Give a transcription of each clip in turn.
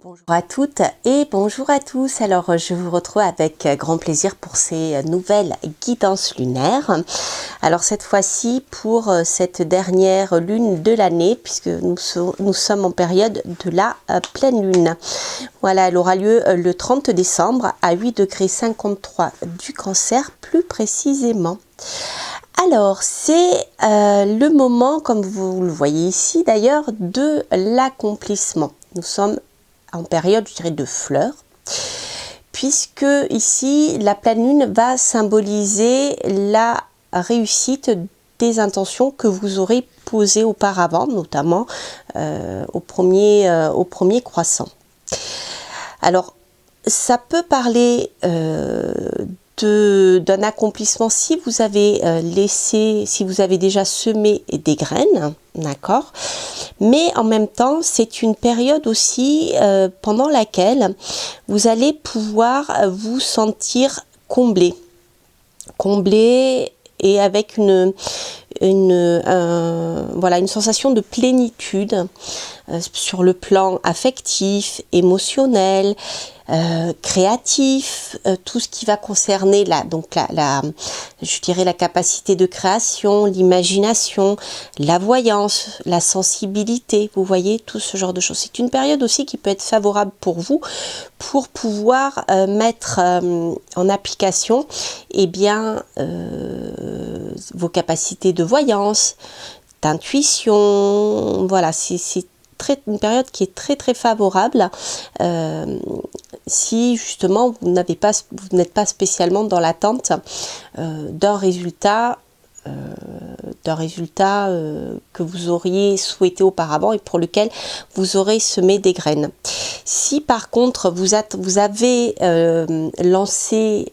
Bonjour à toutes et bonjour à tous. Alors je vous retrouve avec grand plaisir pour ces nouvelles guidances lunaires. Alors cette fois-ci pour cette dernière lune de l'année, puisque nous sommes en période de la pleine lune. Voilà, elle aura lieu le 30 décembre à 8,53 degrés du Cancer plus précisément. Alors, c'est le moment, comme vous le voyez ici d'ailleurs, de l'accomplissement. Nous sommes en période, je dirais, de fleurs, puisque ici, la pleine lune va symboliser la réussite des intentions que vous aurez posées auparavant, notamment au premier croissant. Alors, ça peut parler d'un accomplissement si vous avez si vous avez déjà semé des graines, d'accord, mais en même temps c'est une période aussi pendant laquelle vous allez pouvoir vous sentir comblé et avec voilà, une sensation de plénitude sur le plan affectif, émotionnel, créatif, tout ce qui va concerner je dirais la capacité de création, l'imagination, la voyance, la sensibilité, vous voyez, tout ce genre de choses. C'est une période aussi qui peut être favorable pour vous pour pouvoir mettre en application vos capacités de voyance, d'intuition. Voilà, c'est une période qui est très favorable si justement vous n'êtes pas spécialement dans l'attente d'un résultat que vous auriez souhaité auparavant et pour lequel vous aurez semé des graines. Si par contre vous avez lancé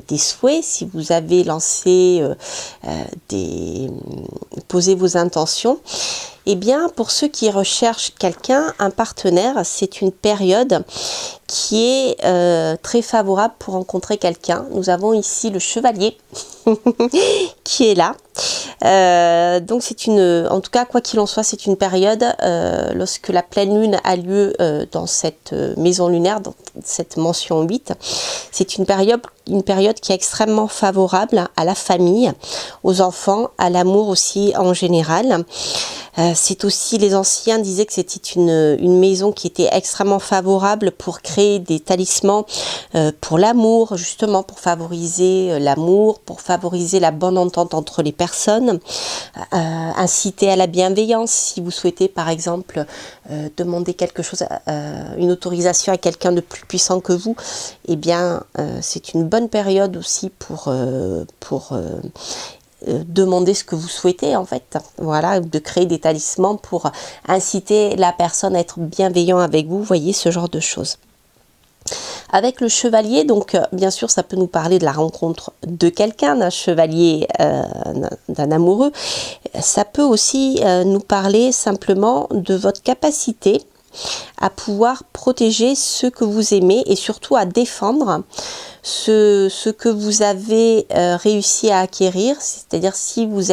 des souhaits, si vous avez lancé posé vos intentions, eh bien, pour ceux qui recherchent quelqu'un, un partenaire, c'est une période qui est très favorable pour rencontrer quelqu'un. Nous avons ici le chevalier qui est là. Donc en tout cas, quoi qu'il en soit, c'est une période, lorsque la pleine lune a lieu dans cette maison lunaire, dans cette mention 8, c'est une période qui est extrêmement favorable à la famille, aux enfants, à l'amour aussi en général. C'est aussi, les anciens disaient que c'était une maison qui était extrêmement favorable pour créer des talismans pour l'amour, justement pour favoriser l'amour, pour favoriser la bonne entente entre les personnes, inciter à la bienveillance. Si vous souhaitez par exemple demander quelque chose, une autorisation à quelqu'un de plus puissant que vous, eh bien c'est une bonne période aussi pour demander ce que vous souhaitez en fait, voilà, de créer des talismans pour inciter la personne à être bienveillant avec vous, voyez, ce genre de choses. Avec le chevalier, donc bien sûr ça peut nous parler de la rencontre de quelqu'un, d'un chevalier, d'un amoureux. Ça peut aussi nous parler simplement de votre capacité à pouvoir protéger ceux que vous aimez et surtout à défendre ce que vous avez réussi à acquérir, c'est-à-dire si vous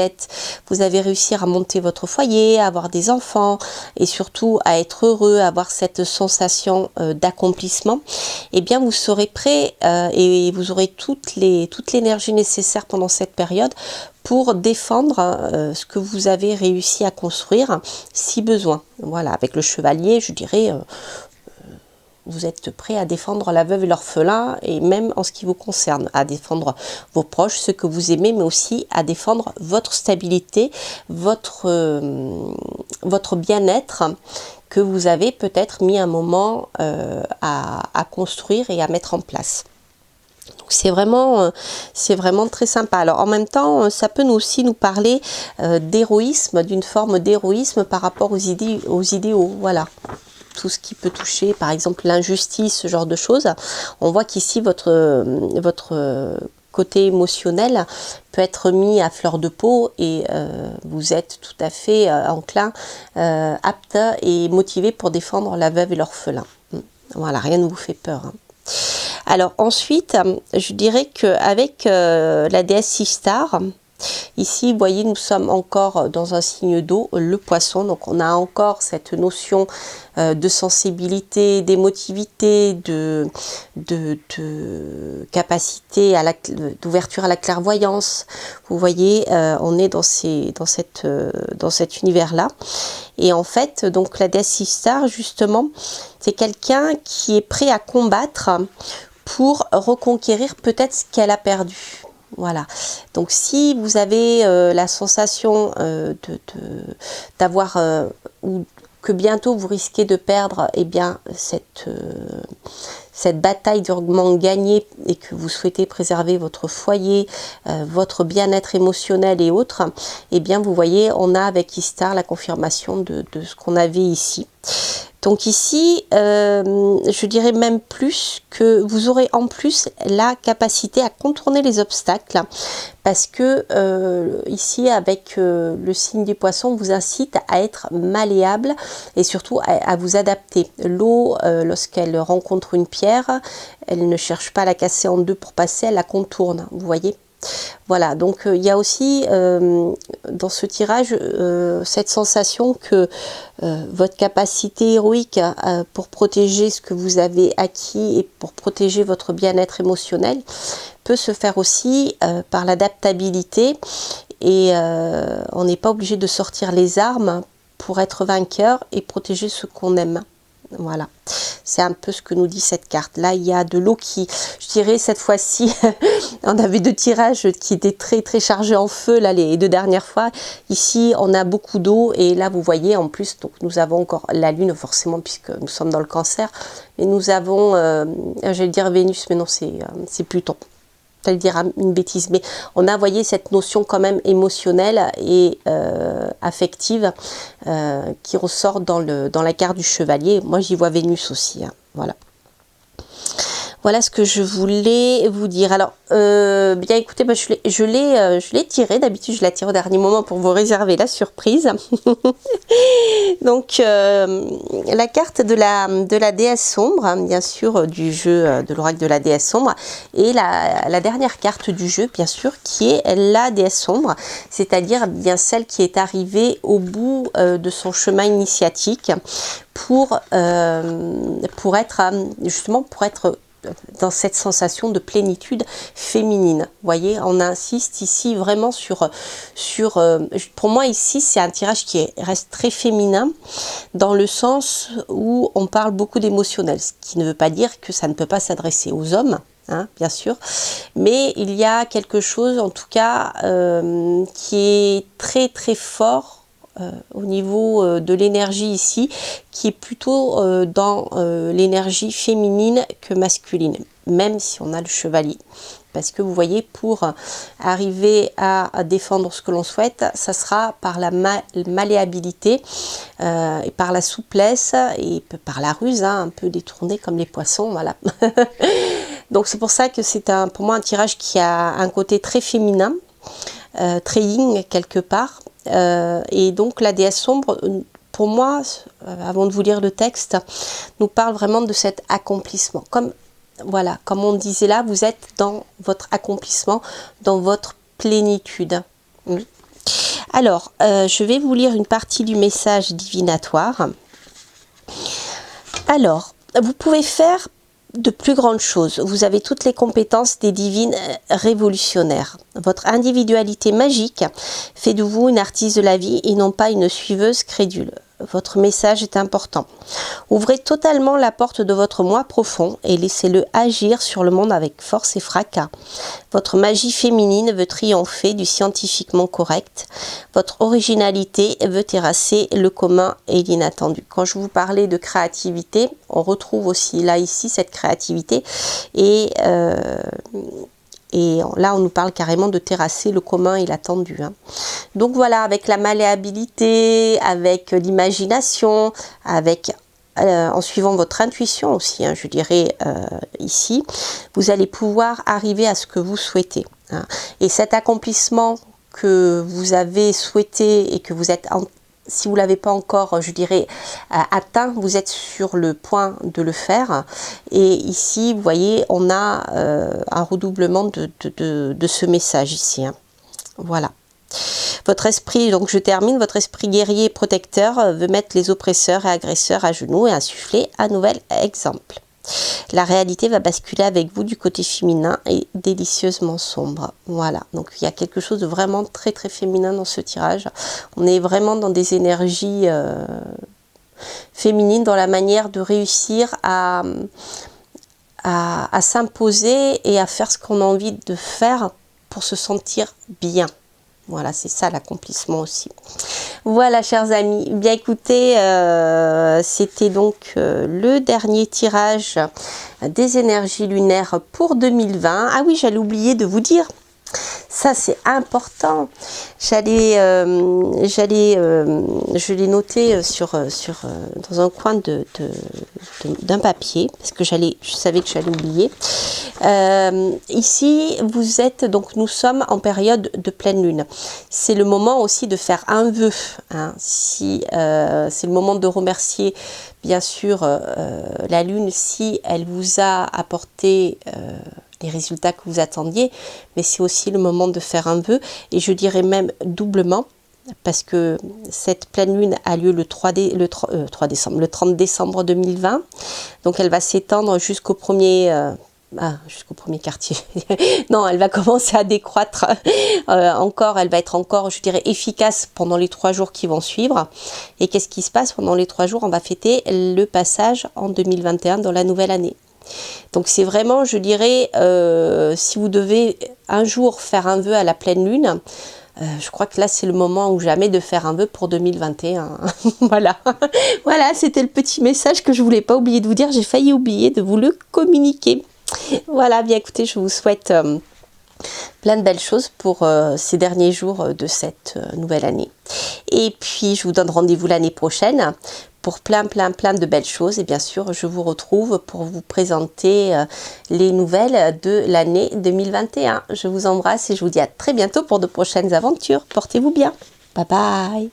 avez réussi à monter votre foyer, à avoir des enfants et surtout à être heureux, à avoir cette sensation d'accomplissement, eh bien vous serez prêt et vous aurez toute l'énergie nécessaire pendant cette période pour défendre ce que vous avez réussi à construire si besoin. Voilà, avec le chevalier, je dirais, vous êtes prêt à défendre la veuve et l'orphelin, et même en ce qui vous concerne, à défendre vos proches, ceux que vous aimez, mais aussi à défendre votre stabilité, votre bien-être que vous avez peut-être mis un moment à construire et à mettre en place. C'est vraiment très sympa. Alors en même temps, ça peut aussi nous parler d'héroïsme, d'une forme d'héroïsme par rapport aux idéaux, voilà. Tout ce qui peut toucher, par exemple, l'injustice, ce genre de choses. On voit qu'ici, votre côté émotionnel peut être mis à fleur de peau et vous êtes tout à fait enclin, apte et motivé pour défendre la veuve et l'orphelin. Voilà, rien ne vous fait peur, hein. Alors ensuite, je dirais qu'avec la déesse Ishtar, Ici, vous voyez, nous sommes encore dans un signe d'eau, le poisson. Donc, on a encore cette notion de sensibilité, d'émotivité, de capacité d'ouverture à la clairvoyance. Vous voyez, on est dans cet univers-là. Et en fait, donc la déesse Ishtar, justement, c'est quelqu'un qui est prêt à combattre pour reconquérir peut-être ce qu'elle a perdu. Voilà. Donc si vous avez la sensation d'avoir ou que bientôt vous risquez de perdre, eh bien cette bataille durement gagnée et que vous souhaitez préserver votre foyer, votre bien-être émotionnel et autres, eh bien vous voyez, on a avec Ishtar la confirmation de ce qu'on avait ici. Donc ici, je dirais même plus que vous aurez en plus la capacité à contourner les obstacles parce que ici, avec le signe du poisson, on vous incite à être malléable et surtout à vous adapter. L'eau, lorsqu'elle rencontre une pierre, elle ne cherche pas à la casser en deux pour passer, elle la contourne, vous voyez. Voilà, donc il y a aussi dans ce tirage cette sensation que votre capacité héroïque pour protéger ce que vous avez acquis et pour protéger votre bien-être émotionnel peut se faire aussi par l'adaptabilité et on n'est pas obligé de sortir les armes pour être vainqueur et protéger ce qu'on aime. Voilà, c'est un peu ce que nous dit cette carte. Là, il y a de l'eau qui, je dirais, cette fois-ci, on avait deux tirages qui étaient très chargés en feu, là, les deux dernières fois. Ici, on a beaucoup d'eau et là, vous voyez, en plus, donc, nous avons encore la Lune, forcément, puisque nous sommes dans le Cancer. Et nous avons, j'allais dire Vénus, mais non, c'est Pluton. J'allais dire une bêtise, mais on a, voyé, cette notion quand même émotionnelle et affective qui ressort dans la carte du chevalier. Moi, j'y vois Vénus aussi, hein. Voilà. Voilà ce que je voulais vous dire. Alors, bien écoutez, bah, je l'ai tiré. D'habitude, je la tire au dernier moment pour vous réserver la surprise. Donc, la carte de la déesse sombre, hein, bien sûr, du jeu de l'oracle de la déesse sombre. Et la dernière carte du jeu, bien sûr, qui est la déesse sombre. C'est-à-dire bien celle qui est arrivée au bout de son chemin initiatique pour être, justement, pour être dans cette sensation de plénitude féminine. Vous voyez, on insiste ici vraiment sur pour moi ici c'est un tirage qui reste très féminin dans le sens où on parle beaucoup d'émotionnel, ce qui ne veut pas dire que ça ne peut pas s'adresser aux hommes, hein, bien sûr, mais il y a quelque chose en tout cas qui est très fort au niveau de l'énergie ici, qui est plutôt dans l'énergie féminine que masculine, même si on a le chevalier. Parce que vous voyez, pour arriver à défendre ce que l'on souhaite, ça sera par la malléabilité, et par la souplesse, et par la ruse, hein, un peu détourné comme les poissons, voilà. Donc c'est pour ça que c'est pour moi un tirage qui a un côté très féminin, très yin quelque part. Et donc la déesse sombre, pour moi, avant de vous lire le texte, nous parle vraiment de cet accomplissement. Voilà, comme on disait là, vous êtes dans votre accomplissement, dans votre plénitude. Alors, je vais vous lire une partie du message divinatoire. Alors, vous pouvez faire de plus grandes choses. Vous avez toutes les compétences des divines révolutionnaires. Votre individualité magique fait de vous une artiste de la vie et non pas une suiveuse crédule. Votre message est important. Ouvrez totalement la porte de votre moi profond et laissez-le agir sur le monde avec force et fracas. Votre magie féminine veut triompher du scientifiquement correct. Votre originalité veut terrasser le commun et l'inattendu. Quand je vous parlais de créativité, on retrouve aussi là, ici, cette créativité et là, on nous parle carrément de terrasser le commun et l'attendu, hein. Donc voilà, avec la malléabilité, avec l'imagination, en suivant votre intuition aussi, hein, je dirais ici, vous allez pouvoir arriver à ce que vous souhaitez, hein. Et cet accomplissement que vous avez souhaité et que vous êtes si vous ne l'avez pas encore, je dirais, atteint, vous êtes sur le point de le faire. Et ici, vous voyez, on a un redoublement de ce message ici, hein. Voilà. Votre esprit, donc je termine, votre esprit guerrier et protecteur veut mettre les oppresseurs et agresseurs à genoux et insuffler un nouvel exemple. La réalité va basculer avec vous du côté féminin et délicieusement sombre. Voilà, donc il y a quelque chose de vraiment très très féminin dans ce tirage. On est vraiment dans des énergies féminines, dans la manière de réussir à s'imposer et à faire ce qu'on a envie de faire pour se sentir bien. Voilà, c'est ça l'accomplissement aussi. Voilà, chers amis. Bien écoutez, c'était donc le dernier tirage des énergies lunaires pour 2020. Ah oui, j'allais oublier de vous dire. Ça, c'est important. Je l'ai noté dans un coin d'un papier parce que je savais que j'allais oublier. Ici, nous sommes en période de pleine lune. C'est le moment aussi de faire un vœu. Hein. C'est le moment de remercier, bien sûr, la lune si elle vous a apporté les résultats que vous attendiez, mais c'est aussi le moment de faire un vœu, et je dirais même doublement, parce que cette pleine lune a lieu le 30 décembre 2020, donc elle va s'étendre jusqu'au premier quartier. Non, elle va commencer à décroître encore, elle va être encore, je dirais, efficace pendant les 3 jours qui vont suivre. Et qu'est-ce qui se passe pendant les 3 jours? On va fêter le passage en 2021 dans la nouvelle année. Donc c'est vraiment, je dirais, si vous devez un jour faire un vœu à la pleine lune, je crois que là c'est le moment ou jamais de faire un vœu pour 2021. Voilà, voilà, c'était le petit message que je voulais pas oublier de vous dire. J'ai failli oublier de vous le communiquer. Voilà, bien écoutez, je vous souhaite plein de belles choses pour ces derniers jours de cette nouvelle année. Et puis je vous donne rendez-vous l'année prochaine pour plein de belles choses. Et bien sûr, je vous retrouve pour vous présenter les nouvelles de l'année 2021. Je vous embrasse et je vous dis à très bientôt pour de prochaines aventures. Portez-vous bien. Bye bye.